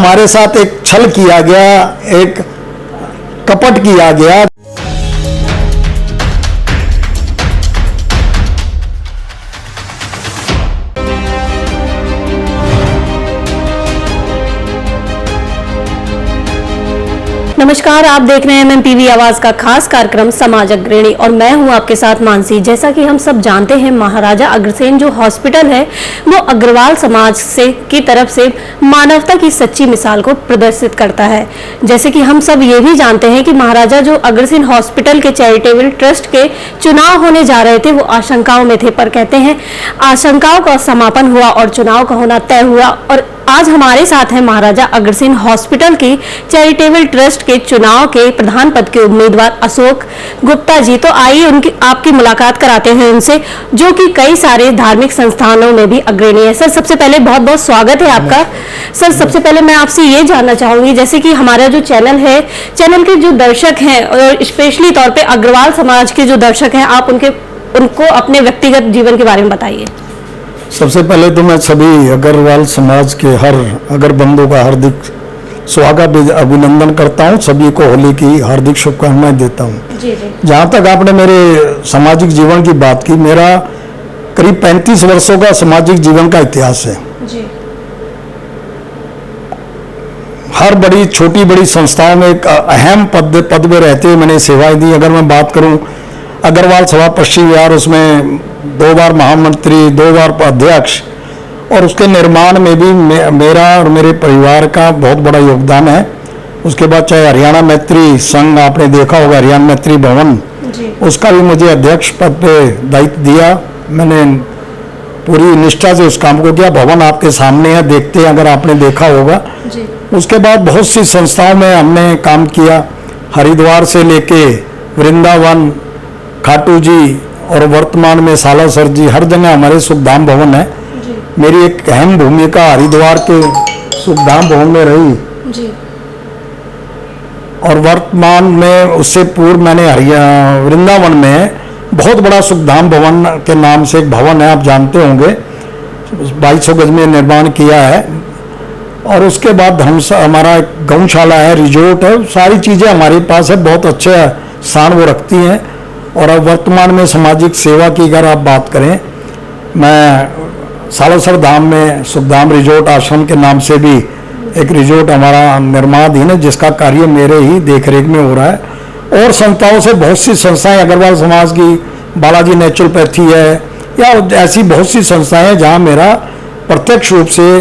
हमारे साथ एक छल किया गया, एक कपट किया गया। नमस्कार, आप देख रहे हैं एमएमटीवी आवाज का खास कार्यक्रम समाज अग्रणी और मैं हूं आपके साथ मानसी। जैसा कि हम सब जानते हैं, महाराजा अग्रसेन जो हॉस्पिटल है वो अग्रवाल समाज से की तरफ से मानवता की सच्ची मिसाल को प्रदर्शित करता है। जैसे कि हम सब ये भी जानते हैं कि महाराजा जो अग्रसेन हॉस्पिटल के चैरिटेबल ट्रस्ट के चुनाव होने जा रहे थे वो आशंकाओं में थे, पर कहते हैं आशंकाओं का समापन हुआ और चुनाव का होना तय हुआ। और आज हमारे साथ हैं महाराजा अग्रसेन हॉस्पिटल की चैरिटेबल ट्रस्ट के चुनाव के प्रधान पद के उम्मीदवार अशोक गुप्ता जी। तो आइए उनकी आपकी मुलाकात कराते हैं उनसे, जो कि कई सारे धार्मिक संस्थानों में भी अग्रणी है। सर, सबसे पहले बहुत बहुत स्वागत है आपका। सर, सबसे पहले मैं आपसे ये जानना चाहूंगी, जैसे कि हमारा जो चैनल है, चैनल के जो दर्शक हैं और स्पेशली तौर पर अग्रवाल समाज के जो दर्शक हैं, आप उनको अपने व्यक्तिगत जीवन के बारे में बताइए। सबसे पहले तो मैं सभी अग्रवाल समाज के हर अगर बंधुओं का हार्दिक स्वागत अभिनंदन करता हूं। सभी को होली की हार्दिक शुभकामनाएं देता हूं। जहां तक आपने मेरे सामाजिक जीवन की बात की, मेरा करीब 35 वर्षों का सामाजिक जीवन का इतिहास है। जी। हर बड़ी छोटी बड़ी संस्थाओं में एक अहम पद में रहते हुए मैंने सेवाएं दी। अगर मैं बात करूं अग्रवाल सभा पश्चिम बिहार, उसमें 2 बार महामंत्री, 2 बार अध्यक्ष, और उसके निर्माण में भी मेरा और मेरे परिवार का बहुत बड़ा योगदान है। उसके बाद चाहे हरियाणा मैत्री संघ, आपने देखा होगा हरियाणा मैत्री भवन, उसका भी मुझे अध्यक्ष पद पे दायित्व दिया। मैंने पूरी निष्ठा से उस काम को किया। भवन आपके सामने है, देखते हैं अगर आपने देखा होगा। उसके बाद बहुत सी संस्थाओं में हमने काम किया, हरिद्वार से लेके वृंदावन, खाटू जी और वर्तमान में सालासर जी, हर जगह हमारे सुखधाम भवन है। मेरी एक अहम भूमिका हरिद्वार के सुखधाम भवन में रही जी। और वर्तमान में उससे पूर्व मैंने वृंदावन में बहुत बड़ा सुखधाम भवन के नाम से एक भवन है, आप जानते होंगे, 2200 गज में निर्माण किया है। और उसके बाद हमारा गौशाला है, रिजोर्ट है, सारी चीज़ें हमारे पास है, बहुत अच्छे स्थान वो रखती हैं। और अब वर्तमान में सामाजिक सेवा की अगर आप बात करें, मैं सालासर धाम में सुखधाम रिजोर्ट आश्रम के नाम से भी एक रिजोर्ट हमारा निर्माणाधीन है, जिसका कार्य मेरे ही देखरेख में हो रहा है। और संस्थाओं से बहुत सी संस्थाएं, अग्रवाल समाज की बालाजी नेचुरोपैथी है, या ऐसी बहुत सी संस्थाएं हैं जहां मेरा प्रत्यक्ष रूप से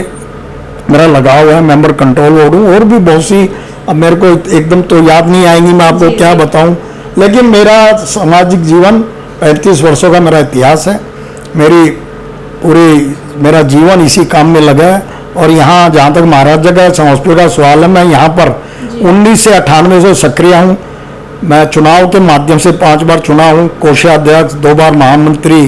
मेरा लगाव है। मेंबर कंट्रोल बोर्ड हूँ, और भी बहुत सी, अब मेरे को एकदम तो याद नहीं आएंगी, मैं आपको क्या बताऊँ। लेकिन मेरा सामाजिक जीवन 35 वर्षों का मेरा इतिहास है। मेरा जीवन इसी काम में लगा है। और यहाँ जहाँ तक महाराजा का हॉस्पिटल का सवाल है, मैं यहाँ पर 19 से 98 से सक्रिय हूँ। मैं चुनाव के माध्यम से 5 बार चुना हूँ, कोषाध्यक्ष, 2 बार महामंत्री,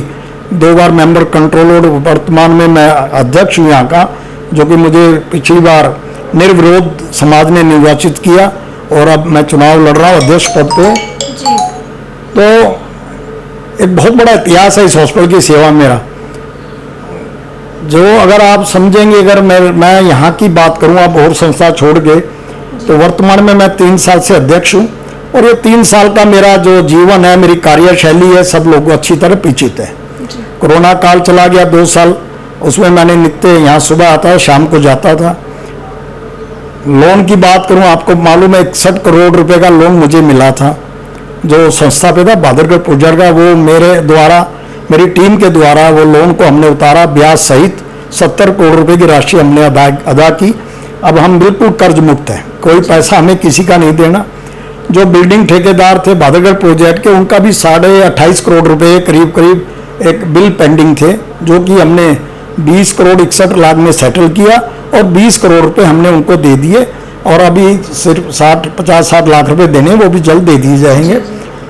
2 बार मेंबर कंट्रोल बोर्ड। वर्तमान में मैं अध्यक्ष हूँ यहाँ का, जो कि मुझे पिछली बार निर्विरोध समाज ने निर्वाचित किया, और अब मैं चुनाव लड़ रहा हूँ अध्यक्ष पद पे। तो एक बहुत बड़ा इतिहास है इस हॉस्पिटल की सेवा मेरा, जो अगर आप समझेंगे, अगर मैं यहाँ की बात करूँ, आप और संस्था छोड़ के, तो वर्तमान में मैं 3 साल से अध्यक्ष हूँ। और ये 3 साल का मेरा जो जीवन है, मेरी कार्यशैली है, सब लोग अच्छी तरह परिचित है। कोरोना काल चला गया 2 साल, उसमें मैंने नित्य यहाँ सुबह आता था, शाम को जाता था। लोन की बात करूँ, आपको मालूम है 61 करोड़ रुपए का लोन मुझे मिला था, जो संस्था पे था बादरगढ़ पुजर का। वो मेरे द्वारा, मेरी टीम के द्वारा वो लोन को हमने उतारा, ब्याज सहित 70 करोड़ रुपए की राशि हमने अदा की। अब हम बिल्कुल कर्ज मुक्त हैं, कोई पैसा हमें किसी का नहीं देना। जो बिल्डिंग ठेकेदार थे बादरगढ़ प्रोजेक्ट के, उनका भी 28.5 करोड़ रुपए करीब एक बिल पेंडिंग थे, जो कि हमने 20 करोड़ 61 लाख में सेटल किया, और 20 करोड़ रुपए हमने उनको दे दिए। और अभी सिर्फ 50-60 लाख रुपए देने, वो भी जल्द दे दिए जाएंगे।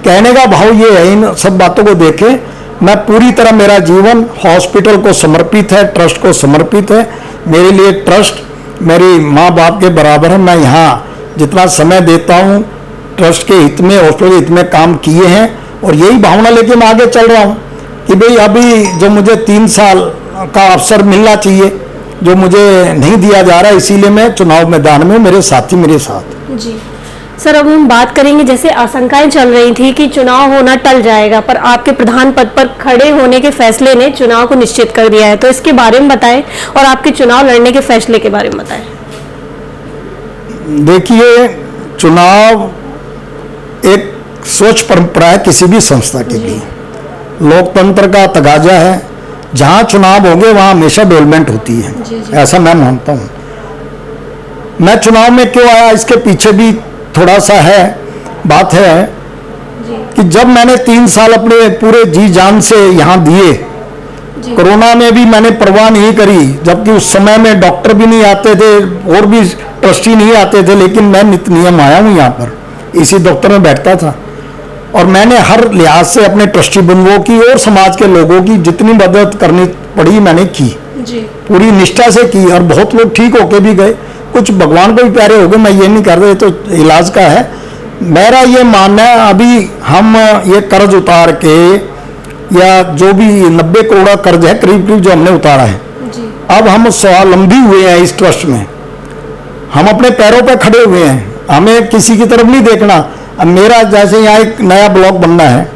कहने का भाव ये है, इन सब बातों को देखें, मैं पूरी तरह, मेरा जीवन हॉस्पिटल को समर्पित है, ट्रस्ट को समर्पित है। मेरे लिए ट्रस्ट मेरी माँ बाप के बराबर है। मैं यहाँ जितना समय देता हूँ, ट्रस्ट के हित में, हॉस्पिटल के हित में काम किए हैं, और यही भावना लेके मैं आगे चल रहा हूँ कि भाई अभी जो मुझे 3 साल का अवसर मिलना चाहिए, जो मुझे नहीं दिया जा रहा है, इसीलिए मैं चुनाव मैदान में, मेरे साथी मेरे साथ। जी सर, अब हम बात करेंगे, जैसे आशंकाएं चल रही थी कि चुनाव होना टल जाएगा, पर आपके प्रधान पद पर खड़े होने के फैसले ने चुनाव को निश्चित कर दिया है, तो इसके बारे में बताएं और आपके चुनाव लड़ने के फैसले के बारे में बताएं। देखिए, चुनाव एक स्वच्छ परंपरा है किसी भी संस्था के लिए, लोकतंत्र का तगाजा है। जहां चुनाव होंगे वहां हमेशा डेवलपमेंट होती है, ऐसा मैं मानता हूं। मैं चुनाव में क्यों आया, इसके पीछे भी थोड़ा सा है, बात है कि जब मैंने 3 साल अपने पूरे जी जान से यहाँ दिए, कोरोना में भी मैंने परवाह नहीं करी, जबकि उस समय में डॉक्टर भी नहीं आते थे और भी ट्रस्टी नहीं आते थे, लेकिन मैं नित नियम आया हूँ यहाँ पर, इसी दफ्तर में बैठता था और मैंने हर लिहाज से अपने ट्रस्टी बंधुओं की और समाज के लोगों की जितनी मदद करनी पड़ी मैंने की, पूरी निष्ठा से की, और बहुत लोग ठीक होके भी गए, कुछ भगवान को भी प्यारे हो गए। मैं ये नहीं कर रहा, तो इलाज का है। मेरा ये मानना है, अभी हम ये कर्ज उतार के, या जो भी 90 करोड़ कर्ज है करीब करीब जो हमने उतारा है, अब हम स्वावलंबी हुए हैं इस ट्रस्ट में, हम अपने पैरों पर खड़े हुए हैं, हमें किसी की तरफ नहीं देखना। अब मेरा जैसे यहाँ एक नया ब्लॉक बनना है,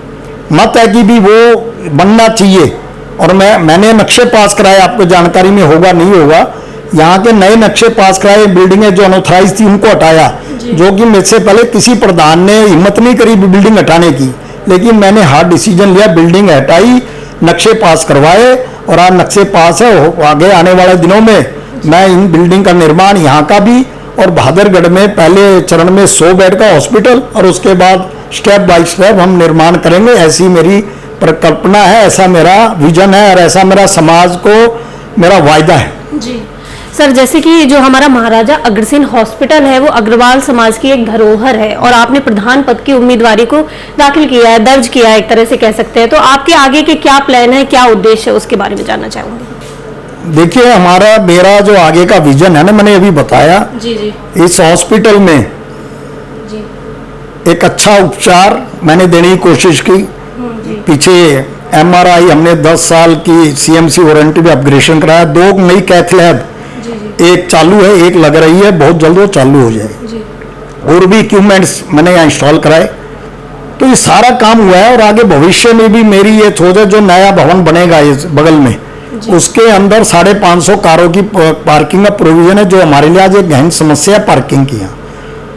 मत है कि भी वो बनना चाहिए, और मैंने नक्शे पास कराए, आपको जानकारी में होगा नहीं होगा, यहाँ के नए नक्शे पास कराए, बिल्डिंगें जो अनऑथराइज थी उनको हटाया, जो कि मुझसे पहले किसी प्रधान ने हिम्मत नहीं करी बिल्डिंग हटाने की, लेकिन मैंने हार्ड डिसीजन लिया, बिल्डिंग हटाई, नक्शे पास करवाए, और आज नक्शे पास है। आगे आने वाले दिनों में मैं इन बिल्डिंग का निर्माण यहाँ का भी, और बहादुरगढ़ में पहले चरण में 100 बेड का हॉस्पिटल, और उसके बाद स्टेप बाय स्टेप हम निर्माण करेंगे, ऐसी मेरी परिकल्पना है, ऐसा मेरा विजन है, और ऐसा मेरा समाज को मेरा वायदा है। जी सर, जैसे कि जो हमारा महाराजा अग्रसेन हॉस्पिटल है वो अग्रवाल समाज की एक धरोहर है, और आपने प्रधान पद की उम्मीदवारी को दाखिल किया है, दर्ज किया है, एक तरह से कह सकते हैं, तो आपके आगे के क्या प्लान है, क्या उद्देश्य है, उसके बारे में जानना चाहूंगी। देखिए, मेरा जो आगे का विजन है ना, मैंने अभी बताया, इस हॉस्पिटल में एक अच्छा उपचार मैंने देने की कोशिश की। पीछे MRI हमने 10 साल की CMC वारंटी में अपग्रेडेशन कराया, 2 नई कैथ लैब, एक चालू है, एक लग रही है, बहुत जल्द वो चालू हो जाएगी, और भी इक्विपमेंट्स मैंने यहाँ इंस्टॉल कराए। तो ये सारा काम हुआ है, और आगे भविष्य में भी मेरी ये सोच है, जो नया भवन बनेगा इस बगल में, उसके अंदर 550 कारों की पार्किंग का प्रोविजन है, जो हमारे लिए आज एक गहन समस्या है पार्किंग की यहाँ,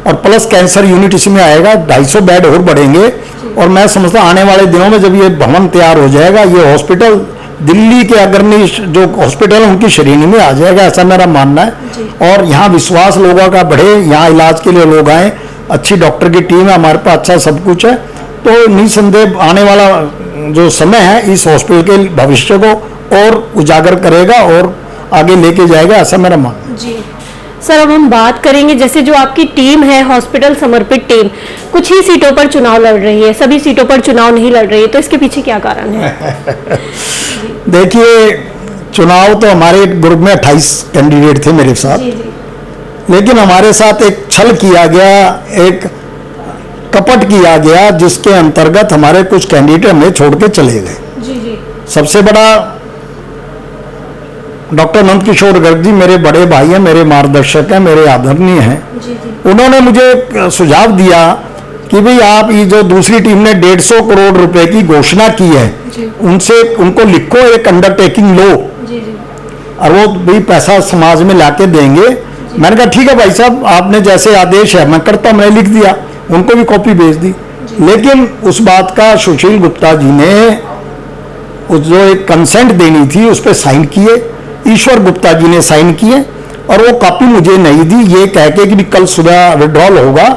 और प्लस कैंसर यूनिट इसमें आएगा, 250 बेड और बढ़ेंगे। और मैं समझता हूँ आने वाले दिनों में जब ये भवन तैयार हो जाएगा, ये हॉस्पिटल दिल्ली के अग्रणी जो हॉस्पिटल है उनकी श्रेणी में आ जाएगा, ऐसा मेरा मानना है। और यहाँ विश्वास लोगों का बढ़े, यहाँ इलाज के लिए लोग आए, अच्छी डॉक्टर की टीम है हमारे पास, अच्छा सब कुछ है, तो निसंदेह आने वाला जो समय है इस हॉस्पिटल के भविष्य को और उजागर करेगा और आगे लेके जाएगा, ऐसा मेरा मानना है। जी सर, अब हम बात करेंगे, जैसे जो आपकी टीम है, हॉस्पिटल समर्पित टीम, कुछ ही सीटों पर चुनाव लड़ रही है, सभी सीटों पर चुनाव नहीं लड़ रही है, तो इसके पीछे क्या कारण है? देखिए, चुनाव तो हमारे ग्रुप में 28 कैंडिडेट थे मेरे साथ, लेकिन हमारे साथ एक छल किया गया, एक कपट किया गया, जिसके अंतर्गत हमारे कुछ कैंडिडेट हमें छोड़ के चले गए। सबसे बड़ा डॉक्टर नंद किशोर गर्ग जी मेरे बड़े भाई हैं, मेरे मार्गदर्शक हैं, मेरे आदरणीय हैं। उन्होंने मुझे सुझाव दिया कि भाई आप ये जो दूसरी टीम ने 150 करोड़ रुपए की घोषणा की है, उनको लिखो, एक अंडरटेकिंग लो, और वो भी पैसा समाज में लाके देंगे। मैंने कहा ठीक है भाई साहब, आपने जैसे आदेश है मैं करता हूं, मैंने लिख दिया, उनको भी कॉपी भेज दी। लेकिन उस बात का सुशील गुप्ता जी ने उस जो एक कंसेंट देनी थी उस पर साइन किए, ईश्वर गुप्ता जी ने साइन किए, और वो कॉपी मुझे नहीं दी, ये कह के कि कल सुबह विड्रॉल होगा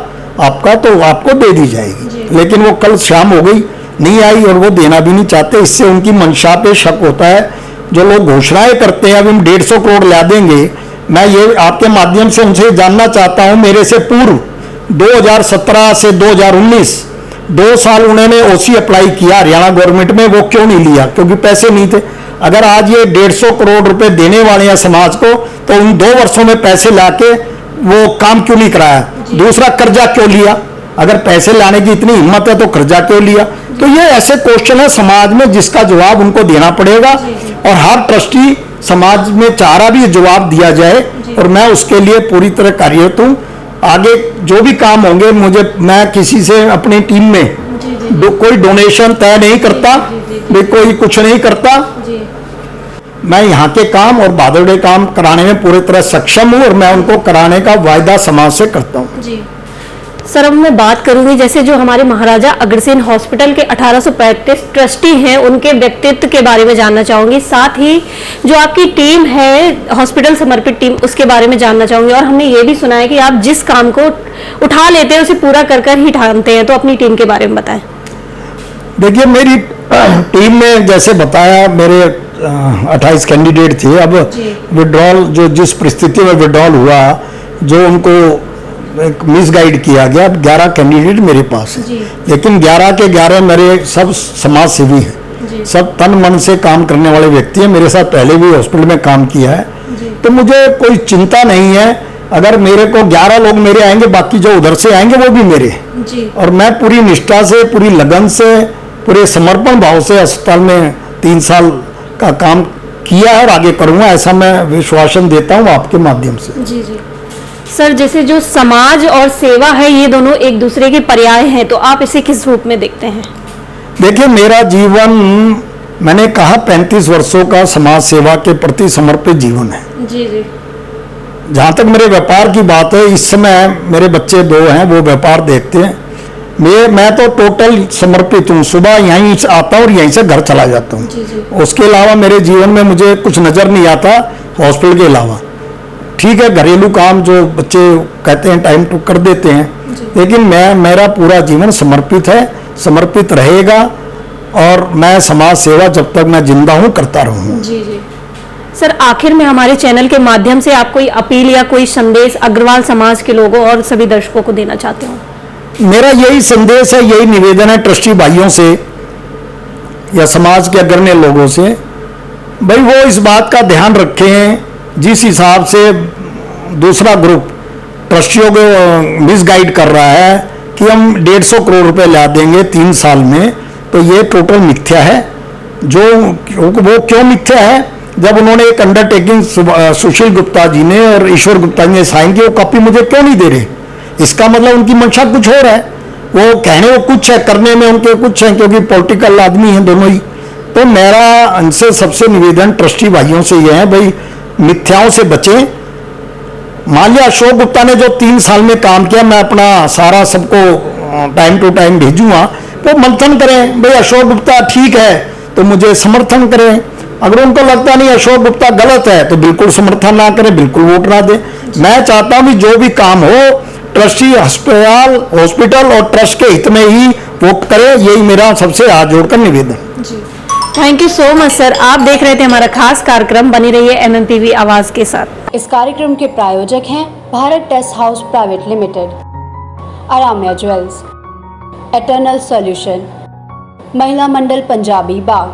आपका तो आपको दे दी जाएगी। लेकिन वो कल शाम हो गई, नहीं आई, और वो देना भी नहीं चाहते। इससे उनकी मंशा पे शक होता है। जो लोग घोषणाएं करते हैं अब हम 150 करोड़ ला देंगे, मैं ये आपके माध्यम से उनसे जानना चाहता हूं, मेरे से पूर्व 2017 से 2019 2 साल उन्होंने OC अप्लाई किया हरियाणा गवर्नमेंट में, वो क्यों नहीं लिया? क्योंकि पैसे नहीं थे। अगर आज ये 150 करोड़ रुपए देने वाले हैं समाज को, तो उन 2 वर्षों में पैसे लाके वो काम क्यों नहीं कराया? दूसरा, कर्जा क्यों लिया? अगर पैसे लाने की इतनी हिम्मत है तो कर्जा क्यों लिया? तो ये ऐसे क्वेश्चन है समाज में जिसका जवाब उनको देना पड़ेगा, और हर ट्रस्टी समाज में चारा भी जवाब दिया जाए और मैं उसके लिए पूरी तरह कार्यरत हूँ। आगे जो भी काम होंगे मैं किसी से अपनी टीम में कोई डोनेशन तय नहीं करता, मैं कोई कुछ नहीं करता। मैं यहाँ के काम और बादल काम कराने में पूरी तरह सक्षम हूँ और मैं उनको कराने का वायदा समाज से करता हूँ। सर, अब मैं बात करूंगी जैसे जो हमारे महाराजा अग्रसेन हॉस्पिटल के 1835 ट्रस्टी हैं, उनके व्यक्तित्व के बारे में जानना चाहूंगी। साथ ही जो आपकी टीम है, हॉस्पिटल समर्पित टीम, उसके बारे में जानना चाहूंगी। और हमने ये भी सुना है कि आप जिस काम को उठा लेते हैं उसे पूरा कर ही ठानते हैं, तो अपनी टीम के बारे में बताएं। देखिए, मेरी टीम में जैसे बताया मेरे 28 कैंडिडेट थे। अब विड्रॉल जो जिस परिस्थिति में विड्रॉल हुआ, जो उनको मिसगाइड किया गया, 11 कैंडिडेट मेरे पास है, लेकिन 11 के 11 मेरे सब समाज सेवी हैं, सब तन मन से काम करने वाले व्यक्ति हैं। मेरे साथ पहले भी हॉस्पिटल में काम किया है, तो मुझे कोई चिंता नहीं है। अगर मेरे को 11 लोग मेरे आएंगे, बाकी जो उधर से आएंगे वो भी मेरे, और मैं पूरी निष्ठा से, पूरी लगन से, पूरे समर्पण भाव से अस्पताल में 3 साल का काम किया है और आगे करूंगा, ऐसा मैं विश्वासन देता हूं आपके माध्यम से। जी। सर, जैसे जो समाज और सेवा है, ये दोनों एक दूसरे के पर्याय हैं, तो आप इसे किस रूप में देखते हैं? देखिए, मेरा जीवन, मैंने कहा 35 वर्षों का समाज सेवा के प्रति समर्पित जीवन है। जी। जहाँ तक मेरे व्यापार की बात है, इस समय मेरे बच्चे 2 हैं, वो व्यापार देखते हैं। मैं तो टोटल समर्पित हूँ। सुबह यहीं आता हूँ और यहीं से घर चला जाता हूँ। उसके अलावा मेरे जीवन में मुझे कुछ नजर नहीं आता हॉस्पिटल के अलावा। ठीक है, घरेलू काम जो बच्चे कहते हैं टाइम टू कर देते हैं, लेकिन मेरा पूरा जीवन समर्पित है, समर्पित रहेगा, और मैं समाज सेवा जब तक मैं जिंदा हूँ करता रहूँगा। जी। सर, आखिर में हमारे चैनल के माध्यम से आप कोई अपील या कोई संदेश अग्रवाल समाज के लोगों और सभी दर्शकों को देना चाहते हो? मेरा यही संदेश है, यही निवेदन है ट्रस्टी भाइयों से या समाज के अग्रणी लोगों से, भाई वो इस बात का ध्यान रखें, जिस हिसाब से दूसरा ग्रुप ट्रस्टियों को मिसगाइड कर रहा है कि हम 150 करोड़ रुपए ला देंगे 3 साल में, तो ये टोटल मिथ्या है। वो क्यों मिथ्या है? जब उन्होंने एक अंडरटेकिंग सुशील गुप्ता जी ने और ईश्वर गुप्ता जी ने साइन की, वो कॉपी मुझे क्यों नहीं दे रहे? इसका मतलब उनकी मंशा कुछ और है। वो कहने वो कुछ है, करने में उनके कुछ है, क्योंकि पॉलिटिकल आदमी हैं दोनों ही। तो मेरा उनसे सबसे निवेदन ट्रस्टी भाइयों से ये है, भाई मिथ्याओं से बचें। मान लिया अशोक गुप्ता ने जो 3 साल में काम किया, मैं अपना सारा सबको टाइम टू टाइम भेजूंगा, तो मंथन करें, भाई अशोक गुप्ता ठीक है तो मुझे समर्थन करें। अगर उनको लगता नहीं अशोक गुप्ता गलत है तो बिल्कुल समर्थन ना करें, बिल्कुल वोट ना दें। मैं चाहता हूं कि जो भी काम हो ट्रस्टी हॉस्पिटल और ट्रस्ट के हित में ही वो करे, यही मेरा सबसे हाथ जोड़कर निवेदन। Thank you so much sir. आप देख रहे थे हमारा खास कार्यक्रम, बनी रहिए MMPV आवाज के साथ। इस कार्यक्रम के प्रायोजक हैं Bharat test house private limited, Aramya jewels, eternal solution, Mahila Mandal Punjabi बाग,